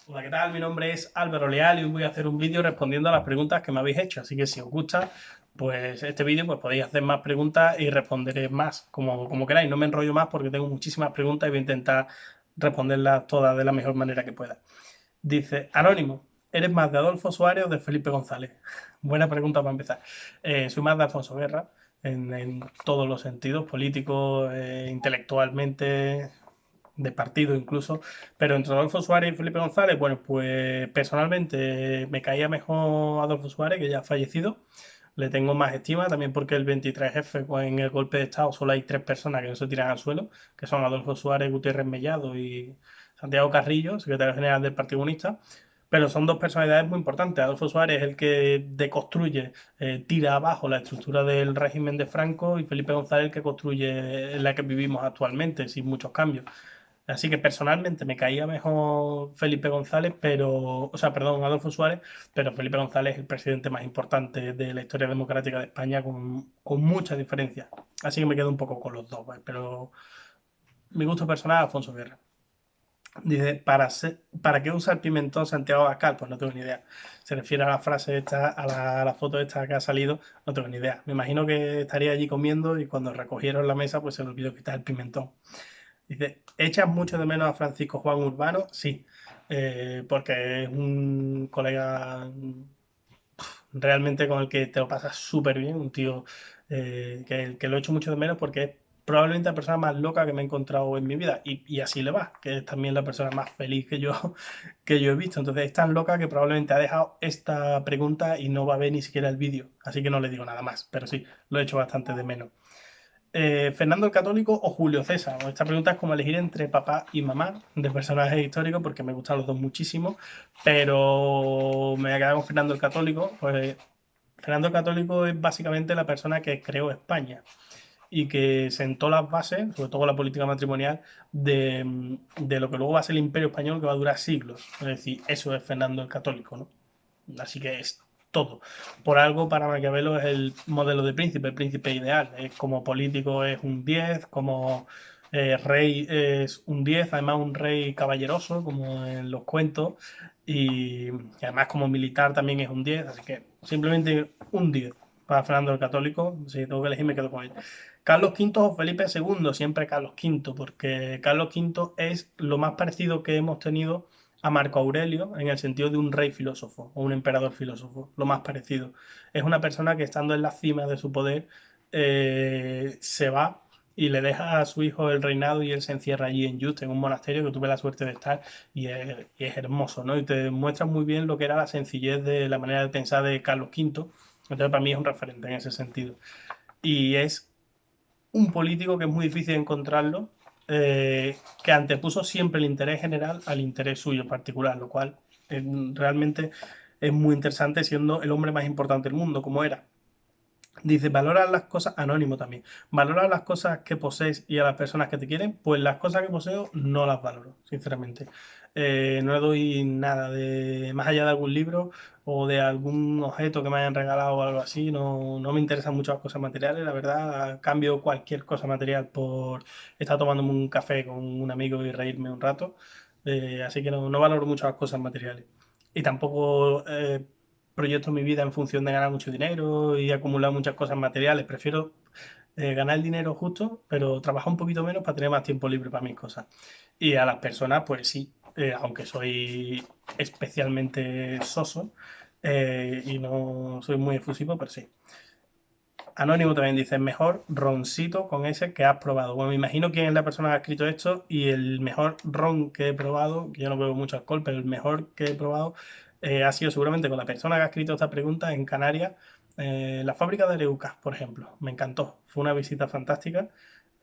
Hola, ¿qué tal? Mi nombre es Álvaro Leal y hoy voy a hacer un vídeo respondiendo a las preguntas que me habéis hecho. Así que si os gusta, pues este vídeo pues podéis hacer más preguntas y responderé más, como queráis. No me enrollo más porque tengo muchísimas preguntas y voy a intentar responderlas todas de la mejor manera que pueda. Dice, Anónimo, ¿eres más de Adolfo Suárez o de Felipe González? Buena pregunta para empezar. Soy más de Alfonso Guerra en todos los sentidos, político, intelectualmente, de partido incluso, pero entre Adolfo Suárez y Felipe González, bueno, pues personalmente me caía mejor Adolfo Suárez, que ya ha fallecido, le tengo más estima, también porque el 23F, pues en el golpe de Estado solo hay tres personas que no se tiran al suelo, que son Adolfo Suárez, Gutiérrez Mellado y Santiago Carrillo, secretario general del Partido Comunista, pero son dos personalidades muy importantes. Adolfo Suárez es el que deconstruye, tira abajo la estructura del régimen de Franco y Felipe González el que construye la que vivimos actualmente, sin muchos cambios. Así que personalmente me caía mejor Felipe González, o sea, perdón, Adolfo Suárez, pero Felipe González es el presidente más importante de la historia democrática de España con mucha diferencia. Así que me quedo un poco con los dos, ¿vale? Pero mi gusto personal, Alfonso Guerra. Dice, ¿para qué usa el pimentón Santiago Abascal? Pues no tengo ni idea. Se refiere a la frase esta, a la foto esta que ha salido, no tengo ni idea. Me imagino que estaría allí comiendo y cuando recogieron la mesa, pues se le olvidó quitar el pimentón. Dice, ¿echas mucho de menos a Francisco Juan Urbano? Sí, porque es un colega realmente con el que te lo pasas súper bien, un tío que lo echo mucho de menos porque es probablemente la persona más loca que me he encontrado en mi vida y así le va, que es también la persona más feliz que yo he visto. Entonces es tan loca que probablemente ha dejado esta pregunta y no va a ver ni siquiera el vídeo, así que no le digo nada más, pero sí, lo he hecho bastante de menos. ¿Fernando el Católico o Julio César? Esta pregunta es como elegir entre papá y mamá de personajes históricos porque me gustan los dos muchísimo, pero me voy a quedar con Fernando el Católico. Pues Fernando el Católico es básicamente la persona que creó España y que sentó las bases, sobre todo la política matrimonial, de lo que luego va a ser el Imperio Español que va a durar siglos. Es decir, eso es Fernando el Católico, ¿no? Así que es todo. Por algo, para Maquiavelo es el modelo de príncipe, el príncipe ideal. Como político es un 10, como rey es un 10, además un rey caballeroso, como en los cuentos, y además como militar también es un 10, así que simplemente un 10 para Fernando el Católico. Si tengo que elegir, me quedo con él. Carlos V o Felipe II, siempre Carlos V, porque Carlos V es lo más parecido que hemos tenido a Marco Aurelio en el sentido de un rey filósofo o un emperador filósofo, lo más parecido. Es una persona que estando en la cima de su poder se va y le deja a su hijo el reinado y él se encierra allí en Just, en un monasterio que tuve la suerte de estar y es hermoso, ¿no? Y te muestra muy bien lo que era la sencillez de la manera de pensar de Carlos V. Entonces para mí es un referente en ese sentido. Y es un político que es muy difícil encontrarlo, que antepuso siempre el interés general al interés suyo particular, lo cual realmente es muy interesante siendo el hombre más importante del mundo, como era. Dice, valora las cosas, anónimo también, valora las cosas que posees y a las personas que te quieren, pues las cosas que poseo no las valoro, sinceramente. No le doy nada de, más allá de algún libro o de algún objeto que me hayan regalado o algo así, no me interesan mucho las cosas materiales, la verdad, cambio cualquier cosa material por estar tomándome un café con un amigo y reírme un rato. Así que no valoro mucho las cosas materiales. Y tampoco proyecto mi vida en función de ganar mucho dinero y acumular muchas cosas materiales. Prefiero ganar el dinero justo, pero trabajar un poquito menos para tener más tiempo libre para mis cosas. Y a las personas, pues sí, aunque soy especialmente soso y no soy muy efusivo, pero sí. Anónimo también dice, mejor roncito con ese que has probado. Bueno, me imagino quién es la persona que ha escrito esto y el mejor ron que he probado, que yo no bebo mucho alcohol, pero el mejor que he probado ha sido seguramente con la persona que ha escrito esta pregunta en Canarias, la fábrica de Areucas, por ejemplo. Me encantó, fue una visita fantástica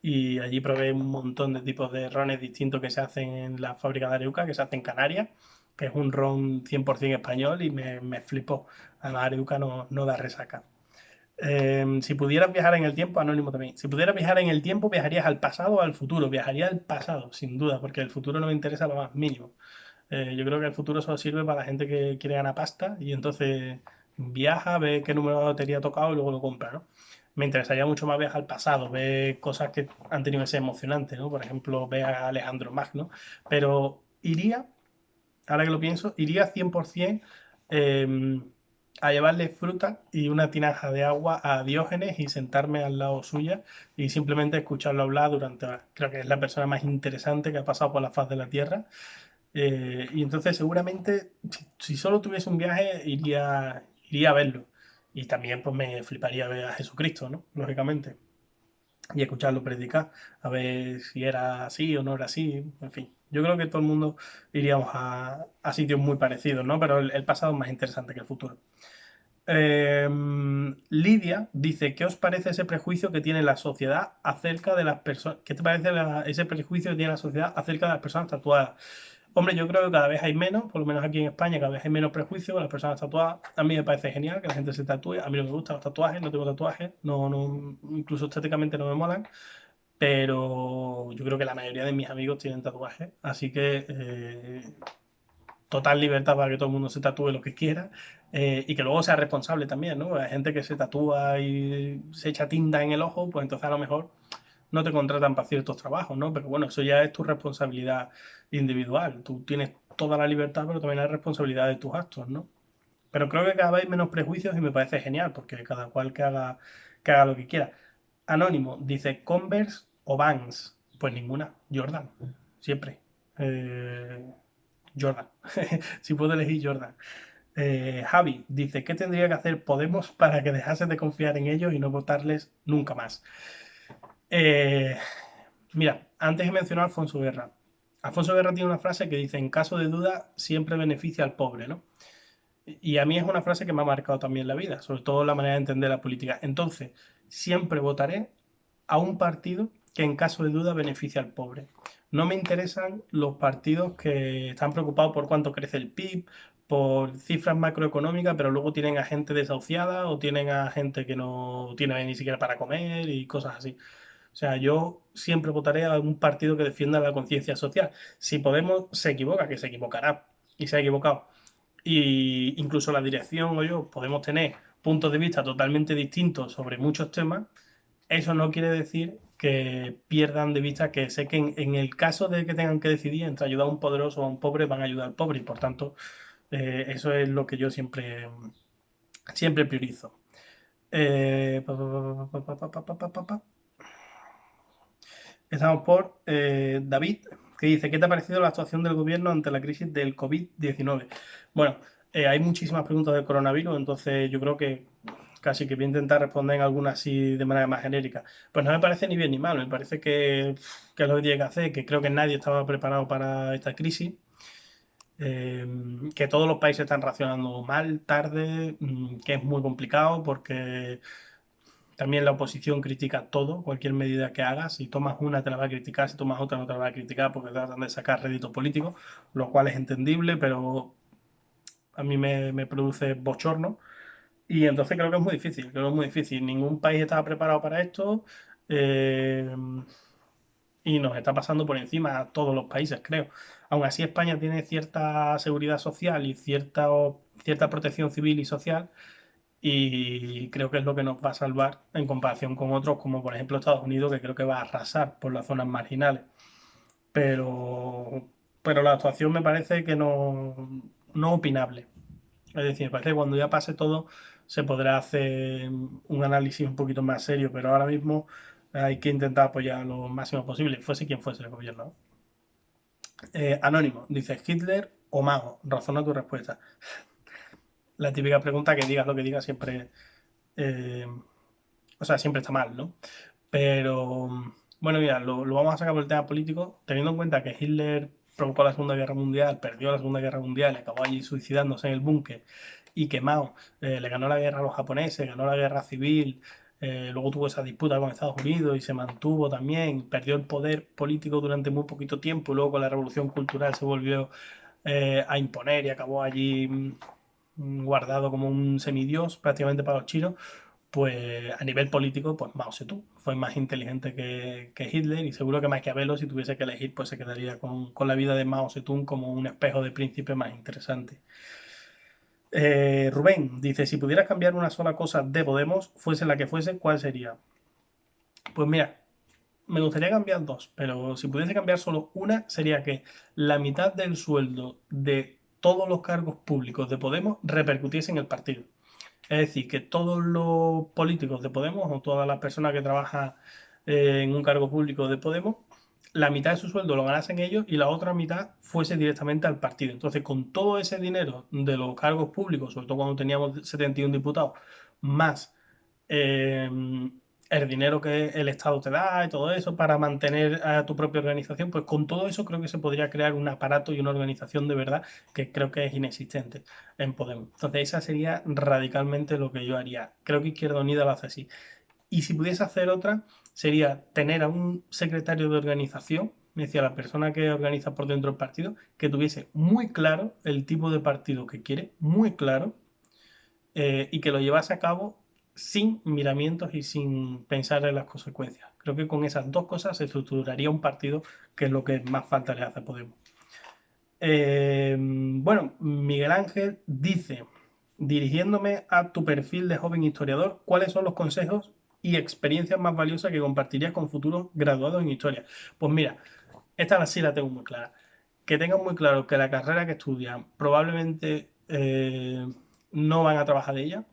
y allí probé un montón de tipos de rones distintos que se hacen en la fábrica de Areucas, que se hace en Canarias, que es un ron 100% español y me flipó. Además, Areuca no da resaca. Si pudieras viajar en el tiempo, anónimo también. Si pudieras viajar en el tiempo, ¿viajarías al pasado o al futuro? Viajaría al pasado, sin duda, porque el futuro no me interesa lo más mínimo. Yo creo que el futuro solo sirve para la gente que quiere ganar pasta y entonces viaja, ve qué número de lotería ha tocado y luego lo compra, ¿no? Me interesaría mucho más viajar al pasado, ver cosas que han tenido que ser emocionantes, ¿no? Por ejemplo, ver a Alejandro Magno, pero iría ahora que lo pienso, iría 100% a llevarle fruta y una tinaja de agua a Diógenes y sentarme al lado suya y simplemente escucharlo hablar durante horas. Creo que es la persona más interesante que ha pasado por la faz de la Tierra. Y entonces seguramente si solo tuviese un viaje iría a verlo. Y también pues me fliparía ver a Jesucristo, ¿no? Lógicamente. Y escucharlo predicar, a ver si era así o no era así, en fin. Yo creo que todo el mundo iríamos a sitios muy parecidos, ¿no? Pero el pasado es más interesante que el futuro. Lidia dice, ¿qué os parece ese prejuicio que tiene la sociedad acerca de las personas? ¿Qué te parece ese prejuicio que tiene la sociedad acerca de las personas tatuadas? Hombre, yo creo que cada vez hay menos, por lo menos aquí en España, cada vez hay menos prejuicios con las personas tatuadas. A mí me parece genial que la gente se tatúe. A mí no me gustan los tatuajes, no tengo tatuajes, incluso estéticamente no me molan. Pero yo creo que la mayoría de mis amigos tienen tatuajes, así que total libertad para que todo el mundo se tatúe lo que quiera y que luego sea responsable también, ¿no? Hay gente que se tatúa y se echa tinta en el ojo, pues entonces a lo mejor no te contratan para ciertos trabajos, ¿no? Pero bueno, eso ya es tu responsabilidad individual. Tú tienes toda la libertad, pero también la responsabilidad de tus actos, ¿no? Pero creo que cada vez hay menos prejuicios y me parece genial, porque cada cual que haga lo que quiera. Anónimo dice Converse o Vans. Pues ninguna, Jordan, siempre. Eh, Jordan. Si puedo elegir Jordan. Javi dice, ¿qué tendría que hacer Podemos para que dejasen de confiar en ellos y no votarles nunca más? Eh, Mira, antes he mencionado a Alfonso Guerra. Alfonso Guerra tiene una frase que dice, en caso de duda, siempre beneficia al pobre, ¿no? Y a mí es una frase que me ha marcado también la vida, sobre todo la manera de entender la política. Entonces, siempre votaré a un partido que en caso de duda beneficie al pobre. No me interesan los partidos que están preocupados por cuánto crece el PIB, por cifras macroeconómicas, pero luego tienen a gente desahuciada o tienen a gente que no tiene ni siquiera para comer y cosas así. O sea, yo siempre votaré a un partido que defienda la conciencia social. Si Podemos se equivoca, que se equivocará y se ha equivocado, y incluso la dirección o yo podemos tener puntos de vista totalmente distintos sobre muchos temas, eso no quiere decir que pierdan de vista que sé que en el caso de que tengan que decidir entre ayudar a un poderoso o a un pobre, van a ayudar al pobre y por tanto eso es lo que yo siempre priorizo. Pa, pa, pa. Empezamos por David, que dice, ¿qué te ha parecido la actuación del gobierno ante la crisis del COVID-19? Bueno, hay muchísimas preguntas del coronavirus, entonces yo creo que casi que voy a intentar responder en algunas así de manera más genérica. Pues no me parece ni bien ni mal, me parece que es lo que tiene que hacer, que creo que nadie estaba preparado para esta crisis, que todos los países están reaccionando mal, tarde, que es muy complicado porque también la oposición critica todo, cualquier medida que hagas. Si tomas una te la va a criticar, si tomas otra no te la va a criticar porque tratan de sacar rédito político, lo cual es entendible, pero a mí me produce bochorno. Y entonces creo que es muy difícil, creo que es muy difícil. Ningún país estaba preparado para esto eh, y nos está pasando por encima a todos los países, creo. Aún así, España tiene cierta seguridad social y cierta protección civil y social y creo que es lo que nos va a salvar en comparación con otros, como por ejemplo Estados Unidos, que creo que va a arrasar por las zonas marginales. Pero la actuación me parece que no opinable. Es decir, me parece que cuando ya pase todo se podrá hacer un análisis un poquito más serio, pero ahora mismo hay que intentar apoyar lo máximo posible, fuese quien fuese el gobierno, ¿no? Anónimo, dice Hitler o Mao, razona tu respuesta. La típica pregunta que digas lo que digas siempre eh, o sea, siempre está mal, ¿no? Pero, bueno, mira, lo vamos a sacar por el tema político, teniendo en cuenta que Hitler provocó la Segunda Guerra Mundial, perdió la Segunda Guerra Mundial, acabó allí suicidándose en el búnker y quemado, le ganó la guerra a los japoneses, ganó la guerra civil, luego tuvo esa disputa con Estados Unidos y se mantuvo también, perdió el poder político durante muy poquito tiempo, luego con la Revolución Cultural se volvió a imponer y acabó allí guardado como un semidios prácticamente para los chinos, pues a nivel político, pues Mao Zedong fue más inteligente que Hitler y seguro que Maquiavelo, si tuviese que elegir, pues se quedaría con la vida de Mao Zedong como un espejo de príncipe más interesante. Rubén dice, si pudieras cambiar una sola cosa de Podemos, fuese la que fuese, ¿cuál sería? Pues mira, me gustaría cambiar dos, pero si pudiese cambiar solo una, sería que la mitad del sueldo de todos los cargos públicos de Podemos repercutiesen en el partido. Es decir, que todos los políticos de Podemos o todas las personas que trabajan en un cargo público de Podemos, la mitad de su sueldo lo ganasen ellos y la otra mitad fuese directamente al partido. Entonces, con todo ese dinero de los cargos públicos, sobre todo cuando teníamos 71 diputados, más eh, el dinero que el Estado te da y todo eso para mantener a tu propia organización, pues con todo eso creo que se podría crear un aparato y una organización de verdad que creo que es inexistente en Podemos. Entonces esa sería radicalmente lo que yo haría. Creo que Izquierda Unida lo hace así. Y si pudiese hacer otra, sería tener a un secretario de organización, es decir, a la persona que organiza por dentro del partido, que tuviese muy claro el tipo de partido que quiere, muy claro, y que lo llevase a cabo sin miramientos y sin pensar en las consecuencias. Creo que con esas dos cosas se estructuraría un partido, que es lo que más falta le hace a Podemos. Bueno, Miguel Ángel dice, dirigiéndome a tu perfil de joven historiador, ¿cuáles son los consejos y experiencias más valiosas que compartirías con futuros graduados en historia? Pues mira, esta sí la tengo muy clara. Que tengan muy claro que la carrera que estudian probablemente no van a trabajar de ella,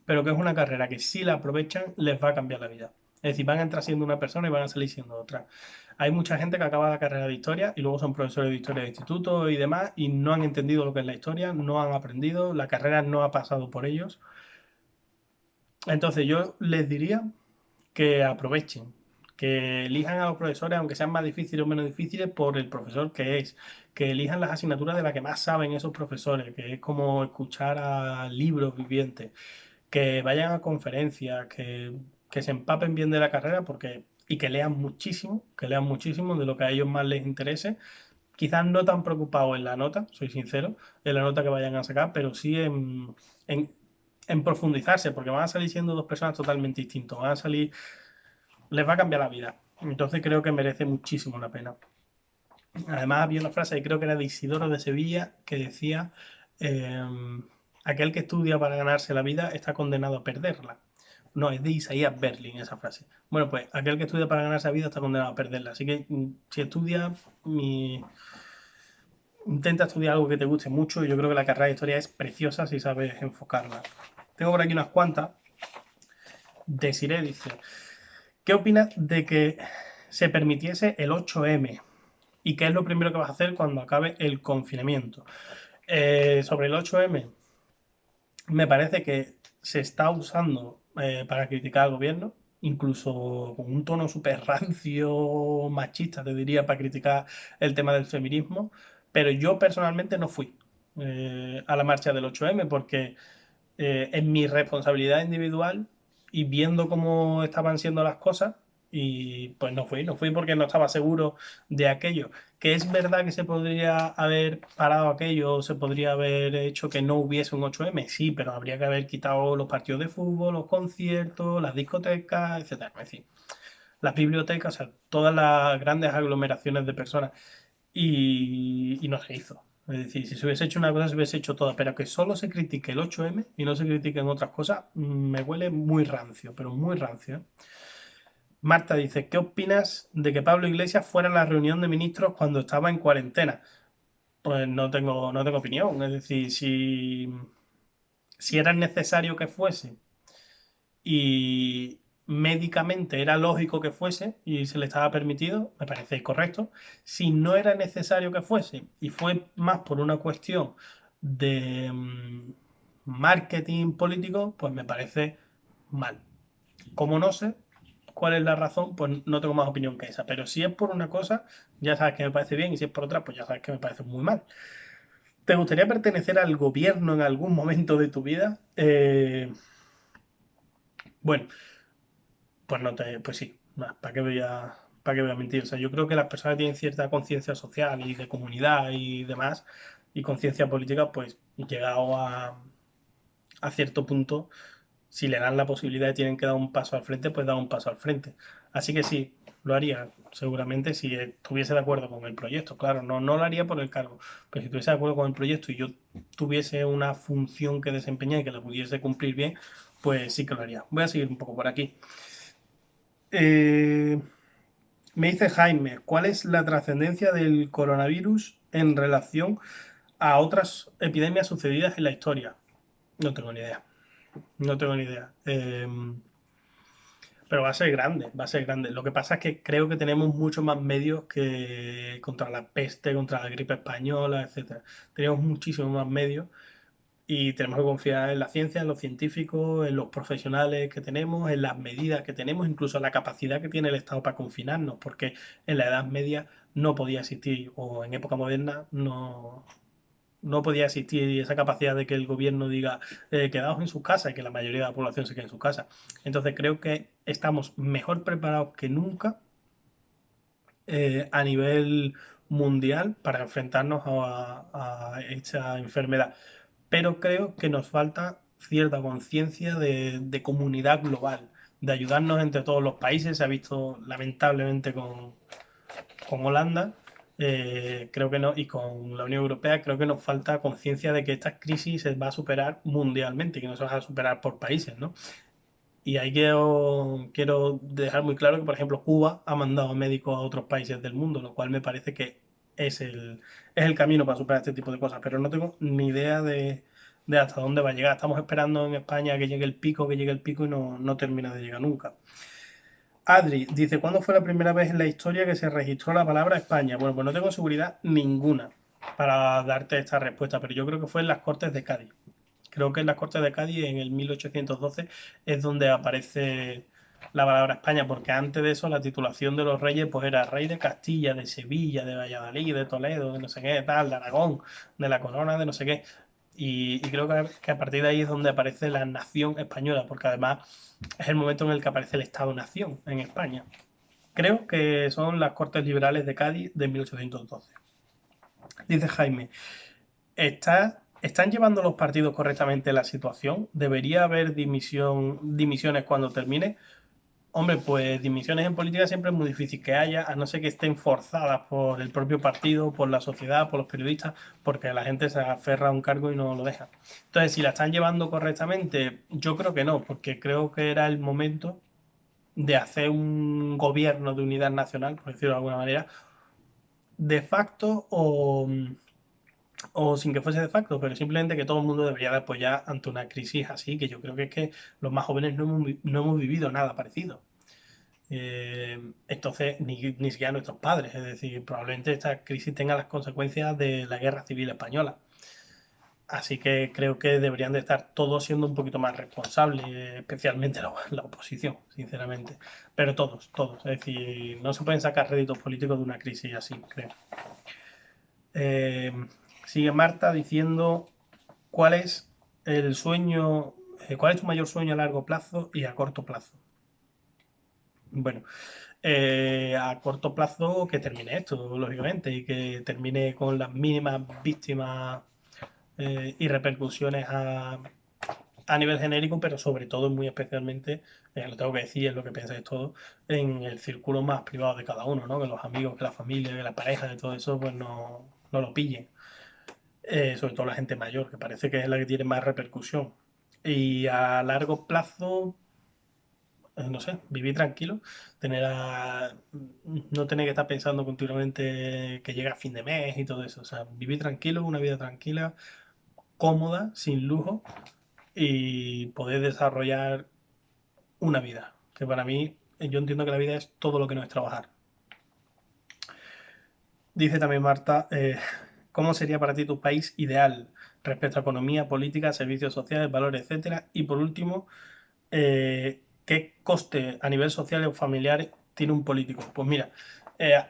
pero que es una carrera que si la aprovechan les va a cambiar la vida. Es decir, van a entrar siendo una persona y van a salir siendo otra. Hay mucha gente que acaba la carrera de historia y luego son profesores de historia de instituto y demás y no han entendido lo que es la historia, no han aprendido, la carrera no ha pasado por ellos. Entonces yo les diría que aprovechen, que elijan a los profesores, aunque sean más difíciles o menos difíciles, por el profesor que es, que elijan las asignaturas de las que más saben esos profesores, que es como escuchar a libros vivientes, que vayan a conferencias, que se empapen bien de la carrera porque, y que lean muchísimo de lo que a ellos más les interese. Quizás no tan preocupados en la nota, soy sincero, en la nota que vayan a sacar, pero sí en, en profundizarse, porque van a salir siendo dos personas totalmente distintas, van a salir, les va a cambiar la vida. Entonces creo que merece muchísimo la pena. Además había una frase, creo que era de Isidoro de Sevilla, que decía, eh, aquel que estudia para ganarse la vida está condenado a perderla. No, es de Isaías Berlin esa frase. Bueno, pues aquel que estudia para ganarse la vida está condenado a perderla. Así que si estudia, intenta estudiar algo que te guste mucho. Y yo creo que la carrera de historia es preciosa si sabes enfocarla. Tengo por aquí unas cuantas. Desiree dice, ¿qué opinas de que se permitiese el 8M? ¿Y qué es lo primero que vas a hacer cuando acabe el confinamiento? Sobre el 8M, me parece que se está usando para criticar al gobierno, incluso con un tono súper rancio, machista, te diría, para criticar el tema del feminismo. Pero yo personalmente no fui a la marcha del 8M porque en mi responsabilidad individual y viendo cómo estaban siendo las cosas, y pues no fui porque no estaba seguro de aquello. Que es verdad que se podría haber parado aquello, se podría haber hecho que no hubiese un 8M, sí, pero habría que haber quitado los partidos de fútbol, los conciertos, las discotecas, etcétera. Es decir, las bibliotecas, o sea, todas las grandes aglomeraciones de personas y no se hizo. Es decir, si se hubiese hecho una cosa, se hubiese hecho toda, pero que solo se critique el 8M y no se critiquen otras cosas, me huele muy rancio, pero muy rancio. ¿Eh? Marta dice, ¿qué opinas de que Pablo Iglesias fuera a la reunión de ministros cuando estaba en cuarentena? Pues no tengo opinión. Es decir, si era necesario que fuese y médicamente era lógico que fuese y se le estaba permitido, me parece correcto. Si no era necesario que fuese y fue más por una cuestión de marketing político, pues me parece mal. Como no sé cuál es la razón, pues no tengo más opinión que esa. Pero si es por una cosa, ya sabes que me parece bien y si es por otra, pues ya sabes que me parece muy mal. ¿Te gustaría pertenecer al gobierno en algún momento de tu vida? Bueno, pues sí, ¿para qué voy a mentir? O sea, yo creo que las personas que tienen cierta conciencia social y de comunidad y demás, y conciencia política, pues llegado a cierto punto, si le dan la posibilidad y tienen que dar un paso al frente, pues dar un paso al frente. Así que sí, lo haría, seguramente, si estuviese de acuerdo con el proyecto. Claro, no lo haría por el cargo, pero si estuviese de acuerdo con el proyecto y yo tuviese una función que desempeñar y que la pudiese cumplir bien, pues sí que lo haría. Voy a seguir un poco por aquí. Eh, Me dice Jaime, ¿cuál es la trascendencia del coronavirus en relación a otras epidemias sucedidas en la historia. No tengo ni idea. No tengo ni idea. Pero va a ser grande, va a ser grande. Lo que pasa es que creo que tenemos muchos más medios que contra la peste, contra la gripe española, etcétera. Tenemos muchísimos más medios y tenemos que confiar en la ciencia, en los científicos, en los profesionales que tenemos, en las medidas que tenemos, incluso en la capacidad que tiene el Estado para confinarnos, porque en la Edad Media no podía existir, o en época moderna no podía existir esa capacidad de que el gobierno diga quedaos en sus casas y que la mayoría de la población se quede en su casa. Entonces creo que estamos mejor preparados que nunca a nivel mundial para enfrentarnos a esta enfermedad. Pero creo que nos falta cierta conciencia de comunidad global, de ayudarnos entre todos los países. Se ha visto lamentablemente con Holanda, creo que no, y con la Unión Europea, creo que nos falta conciencia de que esta crisis se va a superar mundialmente y que no se va a superar por países, ¿no? Y ahí quiero dejar muy claro que, por ejemplo, Cuba ha mandado médicos a otros países del mundo, lo cual me parece que es el camino para superar este tipo de cosas, pero no tengo ni idea de hasta dónde va a llegar. Estamos esperando en España que llegue el pico y no termina de llegar nunca. Adri dice, ¿cuándo fue la primera vez en la historia que se registró la palabra España? Bueno, pues no tengo seguridad ninguna para darte esta respuesta, pero yo creo que fue en las Cortes de Cádiz. Creo que en las Cortes de Cádiz, en el 1812, es donde aparece la palabra España, porque antes de eso la titulación de los reyes pues era rey de Castilla, de Sevilla, de Valladolid, de Toledo, de no sé qué, tal, de Aragón, de la corona, de no sé qué. Y creo que a partir de ahí es donde aparece la nación española, porque además es el momento en el que aparece el Estado-nación en España. Creo que son las Cortes Liberales de Cádiz de 1812. Dice Jaime, ¿están llevando los partidos correctamente la situación? ¿Debería haber dimisiones cuando termine? Hombre, pues dimisiones en política siempre es muy difícil que haya, a no ser que estén forzadas por el propio partido, por la sociedad, por los periodistas, porque la gente se aferra a un cargo y no lo deja. Entonces, si la están llevando correctamente, yo creo que no, porque creo que era el momento de hacer un gobierno de unidad nacional, por decirlo de alguna manera, de facto o sin que fuese de facto, pero simplemente que todo el mundo debería de apoyar ante una crisis así, que yo creo que es que los más jóvenes no hemos vivido nada parecido. Entonces, ni siquiera nuestros padres, es decir, probablemente esta crisis tenga las consecuencias de la Guerra Civil Española. Así que creo que deberían de estar todos siendo un poquito más responsables, especialmente la oposición, sinceramente. Pero todos. Es decir, no se pueden sacar réditos políticos de una crisis así, creo. Eh, Sigue Marta diciendo cuál es el sueño, cuál es tu mayor sueño a largo plazo y a corto plazo. Bueno, a corto plazo que termine esto, lógicamente, y que termine con las mínimas víctimas y repercusiones a nivel genérico, pero sobre todo, muy especialmente, lo tengo que decir, es lo que pensáis todos, en el círculo más privado de cada uno, ¿no? Que los amigos, que la familia, que la pareja, de todo eso, pues no lo pillen. Sobre todo la gente mayor, que parece que es la que tiene más repercusión. Y a largo plazo, no sé, vivir tranquilo, no tener que estar pensando continuamente que llega a fin de mes y todo eso. O sea, vivir tranquilo, una vida tranquila, cómoda, sin lujo y poder desarrollar una vida. Que para mí, yo entiendo que la vida es todo lo que no es trabajar. Dice también Marta, ¿cómo sería para ti tu país ideal respecto a economía, política, servicios sociales, valores, etcétera? Y por último, ¿qué coste a nivel social o familiar tiene un político? Pues mira, eh,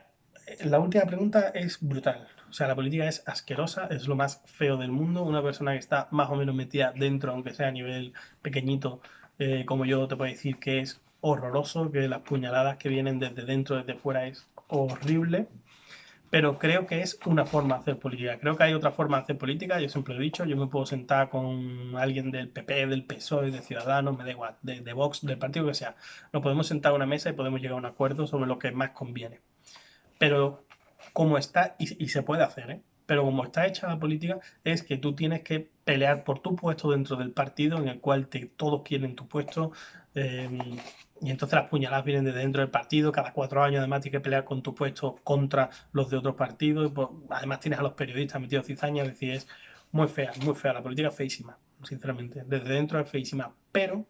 la última pregunta es brutal. O sea, la política es asquerosa, es lo más feo del mundo. Una persona que está más o menos metida dentro, aunque sea a nivel pequeñito, como yo te puedo decir que es horroroso, que las puñaladas que vienen desde dentro, desde fuera, es horrible, pero creo que es una forma de hacer política. Creo que hay otra forma de hacer política, yo siempre lo he dicho, yo me puedo sentar con alguien del PP, del PSOE, de Ciudadanos, me da igual, de Vox, del partido que sea. Nos podemos sentar a una mesa y podemos llegar a un acuerdo sobre lo que más conviene. Pero como está, y se puede hacer, ¿eh? Pero como está hecha la política, es que tú tienes que pelear por tu puesto dentro del partido en el cual todos quieren tu puesto. Y entonces las puñaladas vienen de dentro del partido, cada 4 años además tienes que pelear con tu puesto contra los de otros partidos, y pues, además tienes a los periodistas metidos cizaña, es decir, es muy fea, la política es feísima, sinceramente, desde dentro es feísima, pero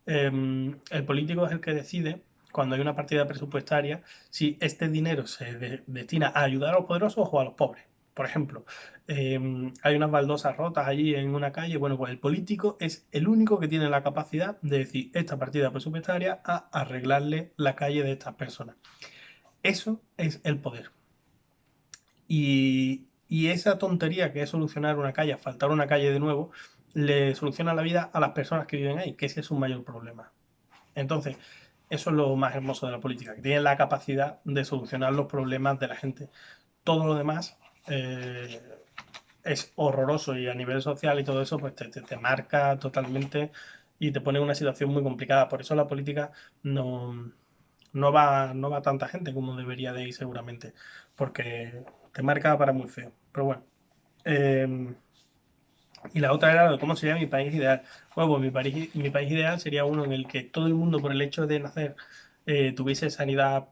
el político es el que decide, cuando hay una partida presupuestaria, si este dinero se destina a ayudar a los poderosos o a los pobres. Por ejemplo, hay unas baldosas rotas allí en una calle. Bueno, pues el político es el único que tiene la capacidad de decir esta partida presupuestaria a arreglarle la calle de estas personas. Eso es el poder. Y esa tontería que es solucionar una calle, asfaltar una calle de nuevo, le soluciona la vida a las personas que viven ahí, que ese es un mayor problema. Entonces, eso es lo más hermoso de la política, que tiene la capacidad de solucionar los problemas de la gente. Todo lo demás eh, es horroroso y a nivel social y todo eso, pues te marca totalmente y te pone en una situación muy complicada. Por eso la política no va tanta gente como debería de ir seguramente, porque te marca para muy feo. Pero bueno. eh, y la otra era lo de cómo sería mi país ideal. Bueno, pues mi país ideal sería uno en el que todo el mundo, por el hecho de nacer, tuviese sanidad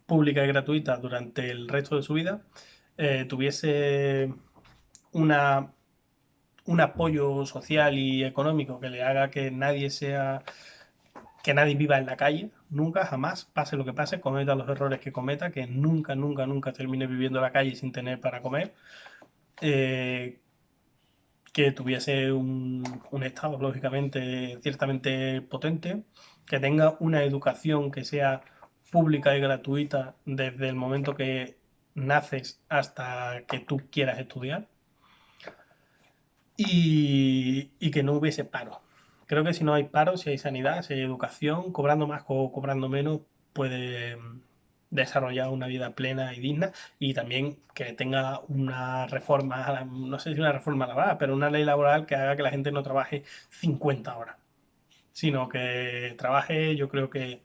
pública y gratuita durante el resto de su vida, tuviese una, un apoyo social y económico que le haga que nadie viva en la calle, nunca, jamás, pase lo que pase, cometa los errores que cometa, que nunca, nunca, nunca termine viviendo en la calle sin tener para comer. Eh, que tuviese un Estado, lógicamente, ciertamente potente, que tenga una educación que sea pública y gratuita desde el momento que naces hasta que tú quieras estudiar y que no hubiese paro. Creo que si no hay paro, si hay sanidad, si hay educación, cobrando más o cobrando menos, puede desarrollar una vida plena y digna y también que tenga una reforma, no sé si una reforma laboral, pero una ley laboral que haga que la gente no trabaje 50 horas, sino que trabaje, yo creo que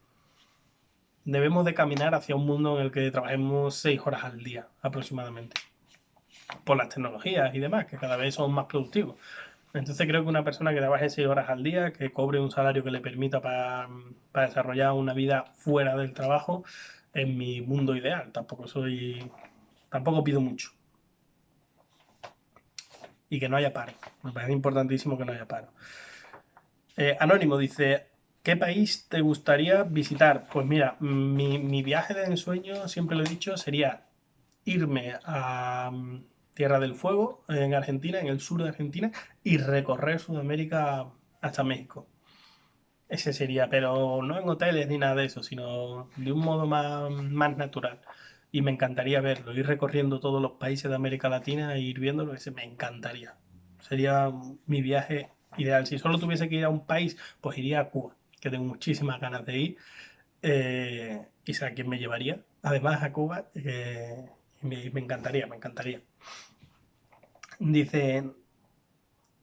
debemos de caminar hacia un mundo en el que trabajemos 6 horas al día aproximadamente, por las tecnologías y demás, que cada vez son más productivos. Entonces creo que una persona que trabaje 6 horas al día, que cobre un salario que le permita para desarrollar una vida fuera del trabajo, es mi mundo ideal. Tampoco pido mucho. Y que no haya paro. Me parece importantísimo que no haya paro. Anónimo dice, ¿qué país te gustaría visitar? Pues mira, mi viaje de ensueño, siempre lo he dicho, sería irme a Tierra del Fuego, en Argentina, en el sur de Argentina, y recorrer Sudamérica hasta México. Ese sería, pero no en hoteles ni nada de eso, sino de un modo más natural. Y me encantaría verlo, ir recorriendo todos los países de América Latina e ir viéndolo, ese me encantaría. Sería mi viaje ideal. Si solo tuviese que ir a un país, pues iría a Cuba, que tengo muchísimas ganas de ir. Y sé a quién me llevaría, además a Cuba, me encantaría, me encantaría. Dice,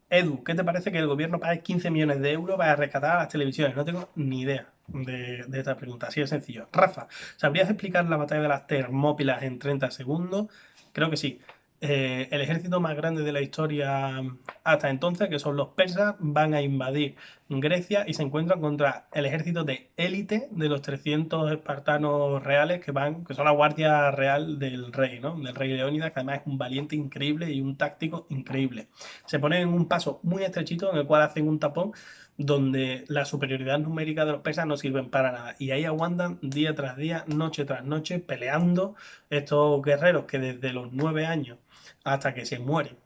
Edu, ¿qué te parece que el gobierno pague 15 millones de euros para rescatar a las televisiones? No tengo ni idea de esta pregunta, así de sencillo. Rafa, ¿sabrías explicar la batalla de las Termópilas en 30 segundos? Creo que sí. El ejército más grande de la historia hasta entonces, que son los persas, van a invadir Grecia y se encuentran contra el ejército de élite de los 300 espartanos reales que son la guardia real del rey, ¿no? Del rey Leónidas, que además es un valiente increíble y un táctico increíble. Se ponen en un paso muy estrechito en el cual hacen un tapón donde la superioridad numérica de los persas no sirven para nada. Y ahí aguantan día tras día, noche tras noche, peleando estos guerreros que desde los 9 años hasta que se mueren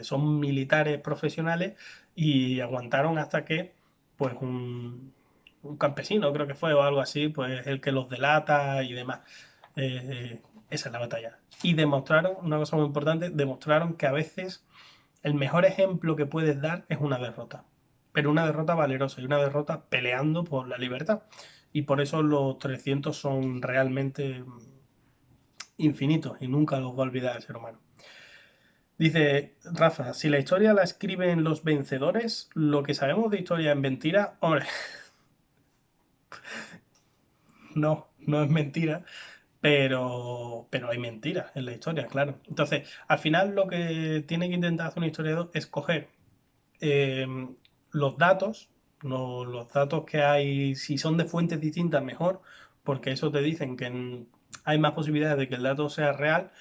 son militares profesionales y aguantaron hasta que pues un campesino creo que fue o algo así, pues el que los delata y demás. Esa es la batalla. Y demostraron, una cosa muy importante, demostraron que a veces el mejor ejemplo que puedes dar es una derrota, pero una derrota valerosa y una derrota peleando por la libertad. Y por eso los 300 son realmente infinitos y nunca los va a olvidar el ser humano. Dice Rafa, si la historia la escriben los vencedores, lo que sabemos de historia es mentira, hombre, no es mentira, pero hay mentiras en la historia, claro. Entonces, al final lo que tiene que intentar hacer un historiador es coger eh, los datos Los datos que hay, si son de fuentes distintas, mejor, porque eso te dicen que hay más posibilidades de que el dato sea real,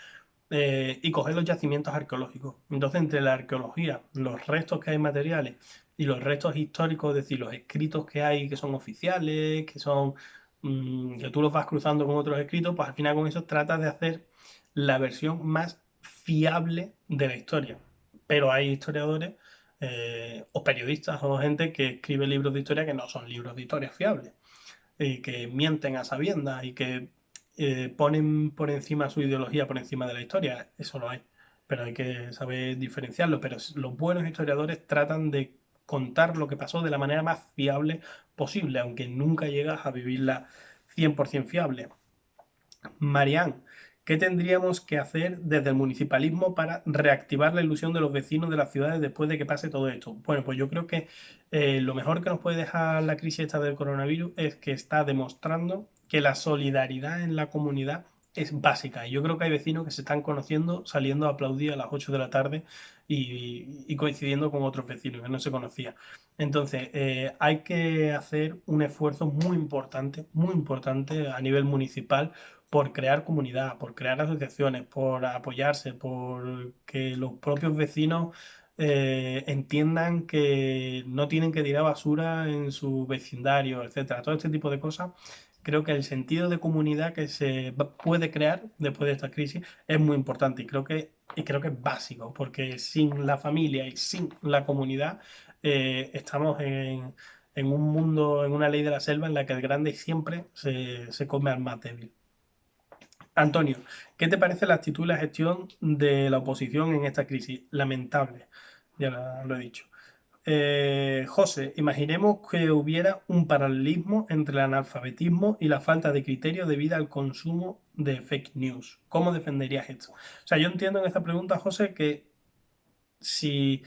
y coger los yacimientos arqueológicos. Entonces, entre la arqueología, los restos que hay materiales y los restos históricos, es decir, los escritos que hay que son oficiales, que son que tú los vas cruzando con otros escritos, pues al final con eso tratas de hacer la versión más fiable de la historia. Pero hay historiadores o periodistas o gente que escribe libros de historia que no son libros de historia fiables y que mienten a sabiendas y que ponen por encima su ideología, por encima de la historia. Eso lo hay, pero hay que saber diferenciarlo. Pero los buenos historiadores tratan de contar lo que pasó de la manera más fiable posible, aunque nunca llegas a vivirla 100% fiable. Marián, ¿qué tendríamos que hacer desde el municipalismo para reactivar la ilusión de los vecinos de las ciudades después de que pase todo esto? Bueno, pues yo creo que lo mejor que nos puede dejar la crisis esta del coronavirus es que está demostrando que la solidaridad en la comunidad es básica. Y yo creo que hay vecinos que se están conociendo, saliendo a aplaudir a las 8 de la tarde y coincidiendo con otros vecinos que no se conocían. Entonces, hay que hacer un esfuerzo muy importante a nivel municipal por crear comunidad, por crear asociaciones, por apoyarse, por que los propios vecinos entiendan que no tienen que tirar basura en su vecindario, etcétera. Todo este tipo de cosas. Creo que el sentido de comunidad que se puede crear después de esta crisis es muy importante y creo que es básico, porque sin la familia y sin la comunidad estamos en un mundo, en una ley de la selva en la que el grande siempre se come al más débil. Antonio, ¿qué te parece la actitud y la gestión de la oposición en esta crisis? Lamentable, ya lo he dicho. José, imaginemos que hubiera un paralelismo entre el analfabetismo y la falta de criterio debido al consumo de fake news. ¿Cómo defenderías esto? O sea, yo entiendo en esta pregunta, José, que si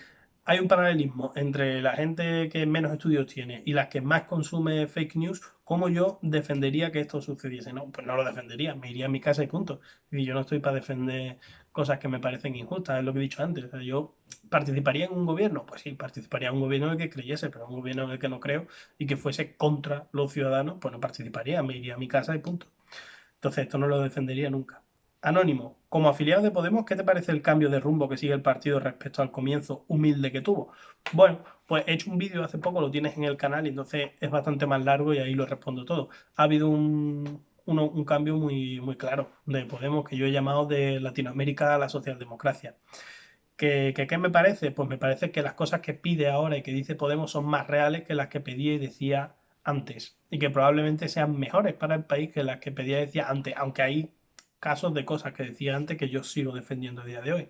hay un paralelismo entre la gente que menos estudios tiene y las que más consume fake news, ¿cómo yo defendería que esto sucediese? No, pues no lo defendería, me iría a mi casa y punto. Y yo no estoy para defender cosas que me parecen injustas, es lo que he dicho antes. O sea, yo participaría en un gobierno, pues sí, participaría en un gobierno en el que creyese, pero en un gobierno en el que no creo y que fuese contra los ciudadanos, pues no participaría, me iría a mi casa y punto. Entonces, esto no lo defendería nunca. Anónimo, como afiliado de Podemos, ¿qué te parece el cambio de rumbo que sigue el partido respecto al comienzo humilde que tuvo? Bueno, pues he hecho un vídeo hace poco, lo tienes en el canal y entonces es bastante más largo y ahí lo respondo todo. Ha habido un cambio muy claro de Podemos que yo he llamado de Latinoamérica a la socialdemocracia. ¿Qué me parece? Pues me parece que las cosas que pide ahora y que dice Podemos son más reales que las que pedía y decía antes. Y que probablemente sean mejores para el país que las que pedía y decía antes, aunque hay casos de cosas que decía antes que yo sigo defendiendo a día de hoy.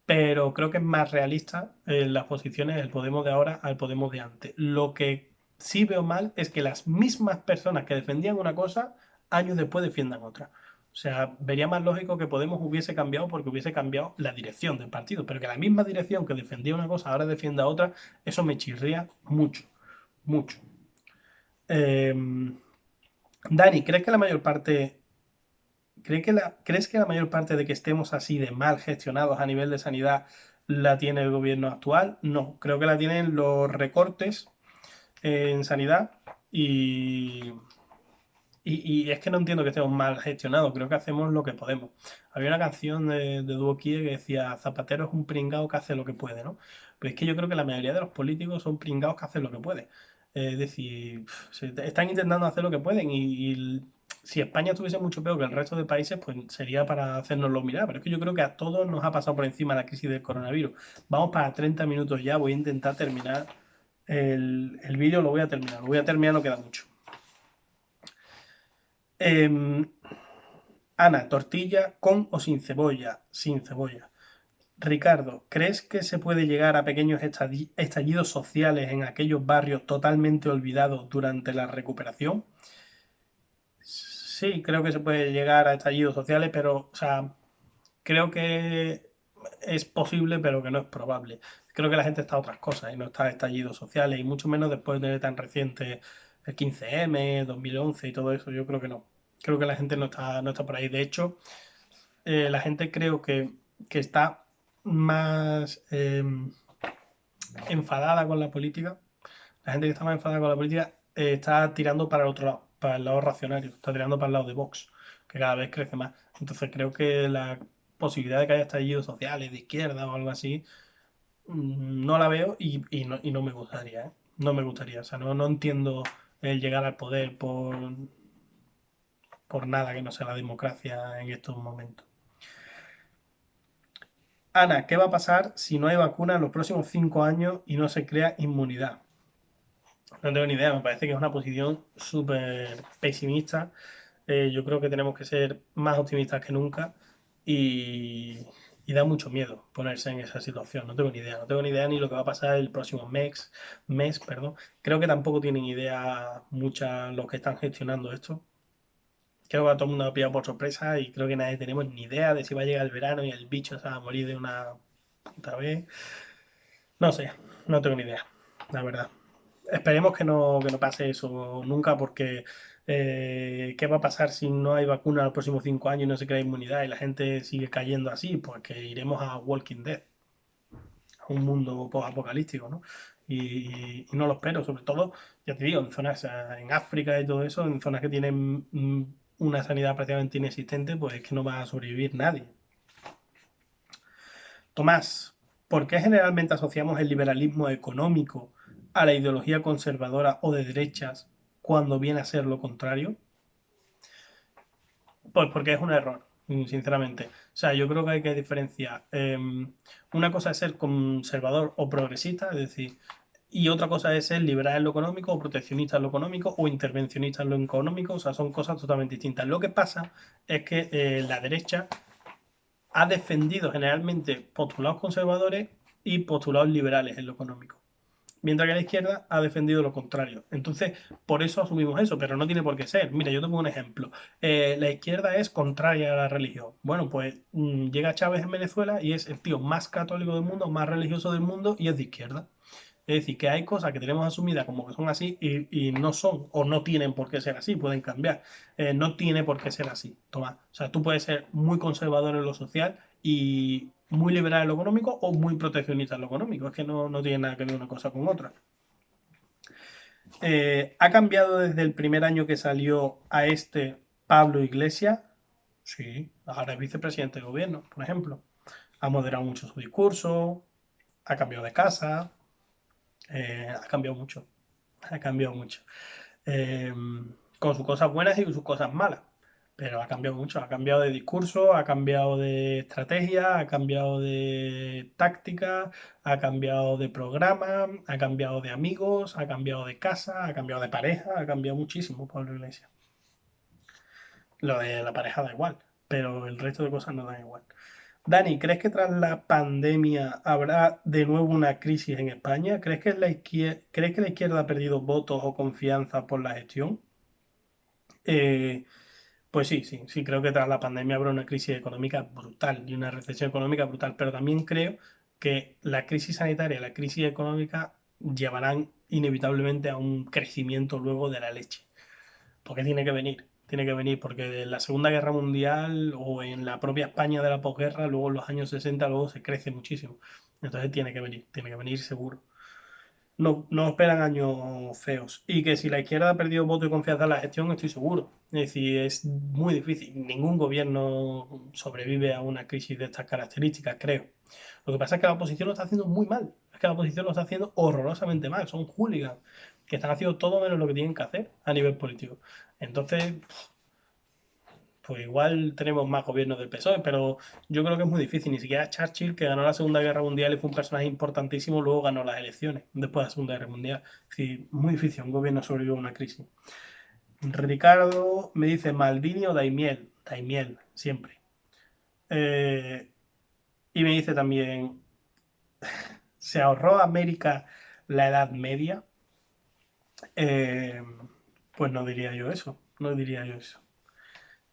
Pero creo que es más realista las posiciones del Podemos de ahora al Podemos de antes. Lo que sí veo mal es que las mismas personas que defendían una cosa, años después defiendan otra. O sea, vería más lógico que Podemos hubiese cambiado porque hubiese cambiado la dirección del partido, pero que la misma dirección que defendía una cosa ahora defienda otra, eso me chirría mucho, mucho. Eh, Dani, ¿crees que la mayor parte ¿crees que la mayor parte de que estemos así de mal gestionados a nivel de sanidad la tiene el gobierno actual? No, creo que la tienen los recortes en sanidad y, y es que no entiendo que estemos mal gestionados, creo que hacemos lo que podemos. Había una canción de Dúo Kie que decía Zapatero es un pringao que hace lo que puede, ¿no? Pues es que yo creo que la mayoría de los políticos son pringados que hacen lo que pueden. Es decir, están intentando hacer lo que pueden y si España estuviese mucho peor que el resto de países, pues sería para hacérnoslo mirar. Pero es que yo creo que a todos nos ha pasado por encima la crisis del coronavirus. Vamos para 30 minutos ya, voy a intentar terminar el vídeo, lo voy a terminar, no queda mucho. Em, Ana, tortilla con o sin cebolla. Sin cebolla. Ricardo, ¿crees que se puede llegar a pequeños estallidos sociales en aquellos barrios totalmente olvidados durante la recuperación? Sí, creo que se puede llegar a estallidos sociales, pero, o sea, creo que es posible, pero que no es probable. Creo que la gente está a otras cosas y no está a estallidos sociales, y mucho menos después de tan reciente el 15M, 2011 y todo eso. Yo creo que no. Creo que la gente no está por ahí. De hecho, la gente creo que está más enfadada con la política La gente que está más enfadada con la política está tirando para el otro lado, para el lado racionario, está tirando para el lado de Vox, que cada vez crece más. Entonces creo que la posibilidad de que haya estallidos sociales de izquierda o algo así, no la veo y no me gustaría, ¿eh? No me gustaría, o sea, no entiendo el llegar al poder por nada que no sea la democracia en estos momentos. Ana, ¿qué va a pasar si no hay vacuna en los próximos 5 años y no se crea inmunidad? No tengo ni idea, me parece que es una posición súper pesimista. Yo creo que tenemos que ser más optimistas que nunca y, y da mucho miedo ponerse en esa situación. No tengo ni idea, no tengo ni idea ni lo que va a pasar el próximo mes, perdón. Creo que tampoco tienen idea muchas los que están gestionando esto. Creo que a todo el mundo ha pillado por sorpresa y creo que nadie tenemos ni idea de si va a llegar el verano y el bicho se va a morir de una puta vez. No sé, no tengo ni idea, la verdad. Esperemos que no pase eso nunca, porque ¿qué va a pasar si no hay vacuna en los próximos 5 años y no se crea inmunidad y la gente sigue cayendo así? Pues que iremos a Walking Dead, a un mundo post-apocalíptico, ¿no? Y no lo espero, sobre todo, ya te digo, en zonas, en África y todo eso, en zonas que tienen una sanidad prácticamente inexistente, pues es que no va a sobrevivir nadie. Tomás, ¿por qué generalmente asociamos el liberalismo económico a la ideología conservadora o de derechas cuando viene a ser lo contrario? Pues porque es un error, sinceramente. O sea, yo creo que hay que diferenciar. Una cosa es ser conservador o progresista, es decir, y otra cosa es ser liberal en lo económico o proteccionista en lo económico o intervencionista en lo económico. O sea, son cosas totalmente distintas. Lo que pasa es que la derecha ha defendido generalmente postulados conservadores y postulados liberales en lo económico, mientras que la izquierda ha defendido lo contrario. Entonces, por eso asumimos eso, pero no tiene por qué ser. Mira, yo te pongo un ejemplo. La izquierda es contraria a la religión. Bueno, pues llega Chávez en Venezuela y es el tío más católico del mundo, más religioso del mundo y es de izquierda. Es decir, que hay cosas que tenemos asumidas como que son así y no son o no tienen por qué ser así, pueden cambiar. No tiene por qué ser así, Tomás. O sea, tú puedes ser muy conservador en lo social y muy liberal en lo económico o muy proteccionista en lo económico. Es que no tiene nada que ver una cosa con otra. ¿Ha cambiado desde el primer año que salió a este Pablo Iglesias? Sí, ahora es vicepresidente del gobierno, por ejemplo. Ha moderado mucho su discurso, ha cambiado de casa, ha cambiado mucho. Ha cambiado mucho. Eh, con sus cosas buenas y sus cosas malas. Pero ha cambiado mucho. Ha cambiado de discurso, ha cambiado de estrategia, ha cambiado de táctica, ha cambiado de programa, ha cambiado de amigos, ha cambiado de casa, ha cambiado de pareja, ha cambiado muchísimo Pablo Iglesias. Lo de la pareja da igual, pero el resto de cosas no dan igual. Dani, ¿crees que tras la pandemia habrá de nuevo una crisis en España? ¿Crees que la izquierda ha perdido votos o confianza por la gestión? Eh, pues sí, creo que tras la pandemia habrá una crisis económica brutal y una recesión económica brutal, pero también creo que la crisis sanitaria y la crisis económica llevarán inevitablemente a un crecimiento luego de la leche, porque tiene que venir, porque en la Segunda Guerra Mundial o en la propia España de la posguerra, luego en los años 60 luego se crece muchísimo, entonces tiene que venir seguro. No esperan años feos. Y que si la izquierda ha perdido voto y confianza en la gestión, estoy seguro. Es decir, es muy difícil. Ningún gobierno sobrevive a una crisis de estas características, creo. Lo que pasa es que la oposición lo está haciendo muy mal. Es que la oposición lo está haciendo horrorosamente mal. Son hooligans que están haciendo todo menos lo que tienen que hacer a nivel político. Entonces, pues igual tenemos más gobiernos del PSOE, pero yo creo que es muy difícil. Ni siquiera Churchill, que ganó la Segunda Guerra Mundial y fue un personaje importantísimo, luego ganó las elecciones después de la Segunda Guerra Mundial. Es decir, muy difícil un gobierno sobrevive a una crisis. Ricardo me dice Maldini o Daimiel. Daimiel, siempre. Eh, y me dice también, ¿se ahorró América la Edad Media? Eh, pues no diría yo eso. No diría yo eso.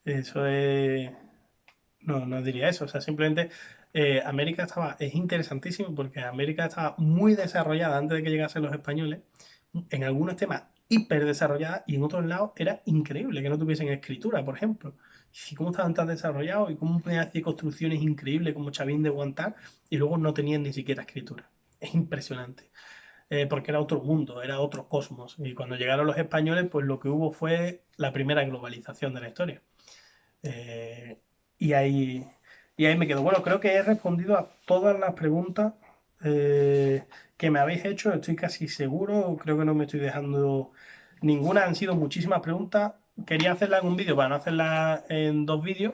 Eso es. No diría eso, o sea, simplemente América es interesantísimo porque América estaba muy desarrollada antes de que llegasen los españoles, en algunos temas hiper desarrollada y en otros lados era increíble que no tuviesen escritura, por ejemplo. Y cómo estaban tan desarrollados y cómo podían hacer construcciones increíbles como Chavín de Guantán y luego no tenían ni siquiera escritura. Es impresionante. porque era otro mundo, era otro cosmos. Y cuando llegaron los españoles, pues lo que hubo fue la primera globalización de la historia. Eh, y ahí, y ahí me quedo. Bueno, creo que he respondido a todas las preguntas que me habéis hecho, estoy casi seguro, creo que no me estoy dejando ninguna, han sido muchísimas preguntas. Quería hacerlas en un vídeo para no hacerlas en dos vídeos.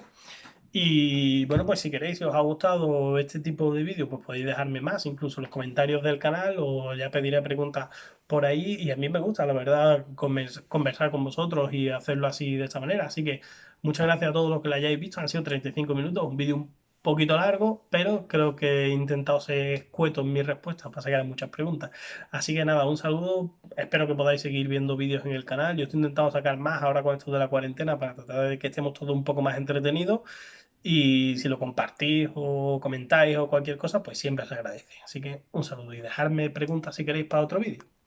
Y bueno, pues si queréis, si os ha gustado este tipo de vídeo, pues podéis dejarme más, incluso en los comentarios del canal, o ya pediré preguntas por ahí. Y a mí me gusta, la verdad, conversar con vosotros y hacerlo así de esta manera. Así que muchas gracias a todos los que lo hayáis visto. Han sido 35 minutos, un vídeo un poquito largo, pero creo que he intentado ser escueto en mis respuestas para sacar muchas preguntas. Así que nada, un saludo. Espero que podáis seguir viendo vídeos en el canal. Yo estoy intentando sacar más ahora con esto de la cuarentena para tratar de que estemos todos un poco más entretenidos. Y si lo compartís o comentáis o cualquier cosa, pues siempre se agradece. Así que un saludo y dejarme preguntas si queréis para otro vídeo.